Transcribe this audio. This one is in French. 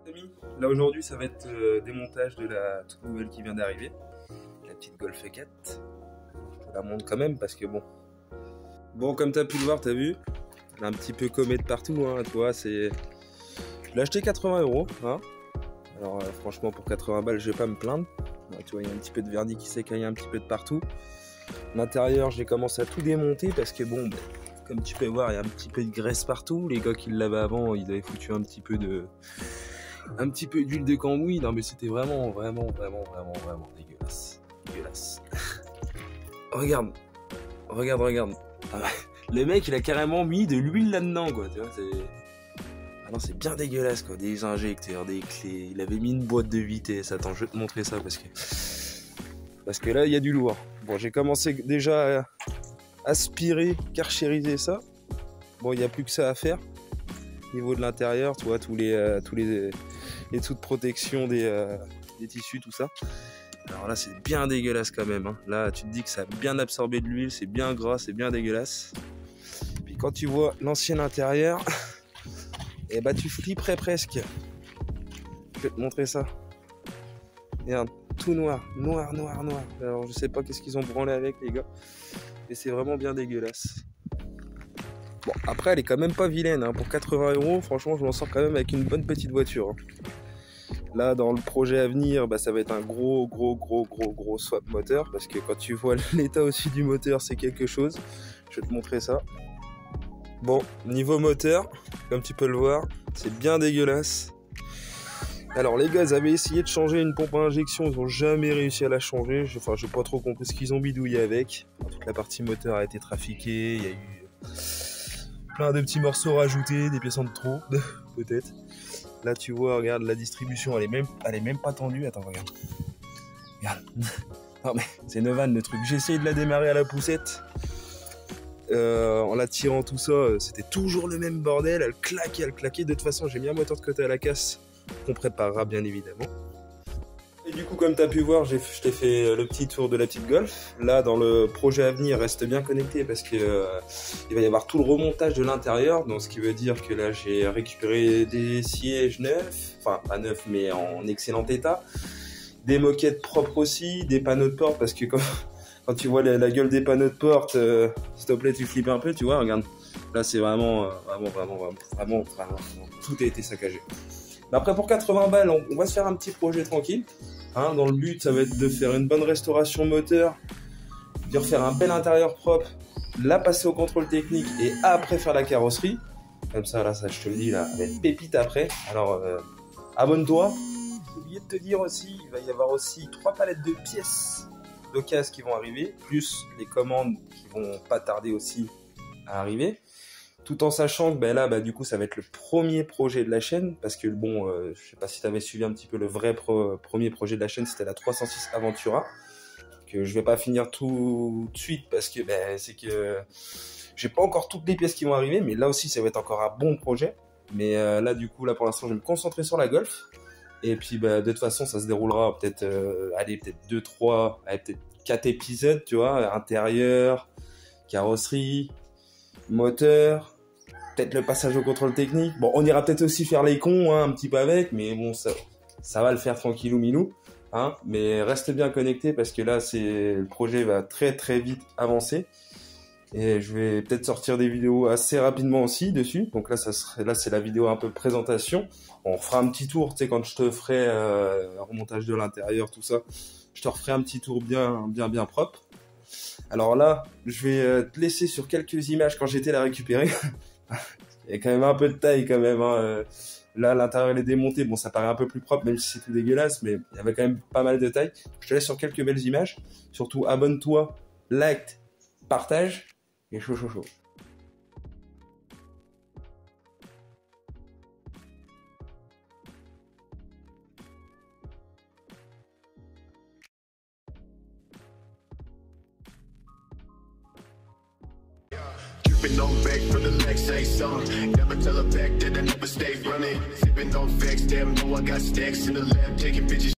Amis, là aujourd'hui ça va être démontage de la toute nouvelle qui vient d'arriver, la petite Golf 4. Je te la montre quand même parce que bon comme tu as pu le voir, tu as vu, elle a un petit peu commet de partout, hein, tu vois, c'est... Je l'ai acheté 80 €, hein. Alors franchement pour 80 balles je vais pas me plaindre. Ouais, tu vois, il y a un petit peu de vernis qui s'écaille un petit peu de partout. L'intérieur j'ai commencé à tout démonter parce que bon, comme tu peux voir, il y a un petit peu de graisse partout. Les gars qui l'avaient avant, ils avaient foutu un petit peu d'huile de cambouis. Non mais c'était vraiment dégueulasse. Regarde. Ah, le mec il a carrément mis de l'huile là-dedans quoi, tu vois, ah non, c'est bien dégueulasse quoi, des injecteurs, des clés, il avait mis une boîte de vitesse. Attends, je vais te montrer ça parce que là il y a du lourd. Bon, j'ai commencé déjà à aspirer, karchériser ça. Bon, il n'y a plus que ça à faire. Au niveau de l'intérieur, tu vois, tous les trous de protection des tissus, tout ça. Alors là, c'est bien dégueulasse quand même, hein. Là, tu te dis que ça a bien absorbé de l'huile, c'est bien gras, c'est bien dégueulasse. Puis quand tu vois l'ancien intérieur, et bah tu flipperais presque. Je vais te montrer ça. Regarde, tout noir. Alors je sais pas qu'est-ce qu'ils ont branlé avec les gars, mais c'est vraiment bien dégueulasse. Bon, après elle est quand même pas vilaine, hein. Pour 80 €, franchement je m'en sors quand même avec une bonne petite voiture, hein. Là dans le projet à venir, bah, ça va être un gros swap moteur, parce que quand tu vois l'état aussi du moteur, c'est quelque chose. Je vais te montrer ça. Bon, niveau moteur, comme tu peux le voir, c'est bien dégueulasse. Alors les gars, ils avaient essayé de changer une pompe à injection, ils n'ont jamais réussi à la changer. Enfin, j'ai pas trop compris ce qu'ils ont bidouillé avec. Toute la partie moteur a été trafiquée, il y a eu plein de petits morceaux rajoutés, des pièces en trop, peut-être. Là tu vois, regarde, la distribution, elle est même pas tendue. Attends, regarde. Non mais c'est une vanne le truc. J'ai essayé de la démarrer à la poussette. En la tirant tout ça, c'était toujours le même bordel, elle claquait. De toute façon, j'ai mis un moteur de côté à la casse qu'on préparera bien évidemment. Et du coup, comme tu as pu voir, je t'ai fait le petit tour de la petite Golf. Là, dans le projet à venir, reste bien connecté parce que il va y avoir tout le remontage de l'intérieur. Donc, ce qui veut dire que là, j'ai récupéré des sièges neufs, enfin pas neufs, mais en excellent état, des moquettes propres aussi, des panneaux de porte parce que quand tu vois la gueule des panneaux de porte, s'il te plaît, tu flippes un peu, tu vois, regarde. Là, c'est vraiment, tout a été saccagé. Mais après, pour 80 balles, on va se faire un petit projet tranquille. Hein, dans le but, ça va être de faire une bonne restauration moteur, de refaire un bel intérieur propre, la passer au contrôle technique et après faire la carrosserie. Comme ça, là, ça, je te le dis, là, avec pépite après. Alors, abonne-toi. J'ai oublié de te dire aussi, il va y avoir aussi 3 palettes de pièces d'occasion qui vont arriver, plus les commandes qui vont pas tarder aussi à arriver, tout en sachant que là du coup ça va être le premier projet de la chaîne, parce que bon, je sais pas si tu avais suivi un petit peu le vrai premier projet de la chaîne, c'était la 306 Aventura, que je vais pas finir tout de suite parce que c'est que j'ai pas encore toutes les pièces qui vont arriver, mais là aussi ça va être encore un bon projet. Mais là du coup, là pour l'instant je vais me concentrer sur la Golf. Et puis de toute façon ça se déroulera peut-être peut-être 2, 3, peut-être 4 épisodes, tu vois, intérieur, carrosserie, moteur, peut-être le passage au contrôle technique. Bon, on ira peut-être aussi faire les cons, hein, un petit peu avec, mais bon, ça va le faire tranquillou milou, hein. Mais reste bien connecté parce que là le projet va très vite avancer. Et je vais peut-être sortir des vidéos assez rapidement aussi dessus. Donc là, c'est la vidéo un peu présentation. On fera un petit tour, tu sais, quand je te ferai un remontage de l'intérieur, tout ça. Je te referai un petit tour bien propre. Alors là, je vais te laisser sur quelques images quand j'étais la récupérer. Il y a quand même un peu de taille quand même, hein. Là, l'intérieur il est démonté. Bon, ça paraît un peu plus propre, même si c'est tout dégueulasse, mais il y avait quand même pas mal de taille. Je te laisse sur quelques belles images. Surtout, abonne-toi, like, partage. Et chaud. Sipping on back for the legs, say something. Never tell her back that I never stay running. Sipping on facts, damn, know I got stacks in the lab, taking bitches.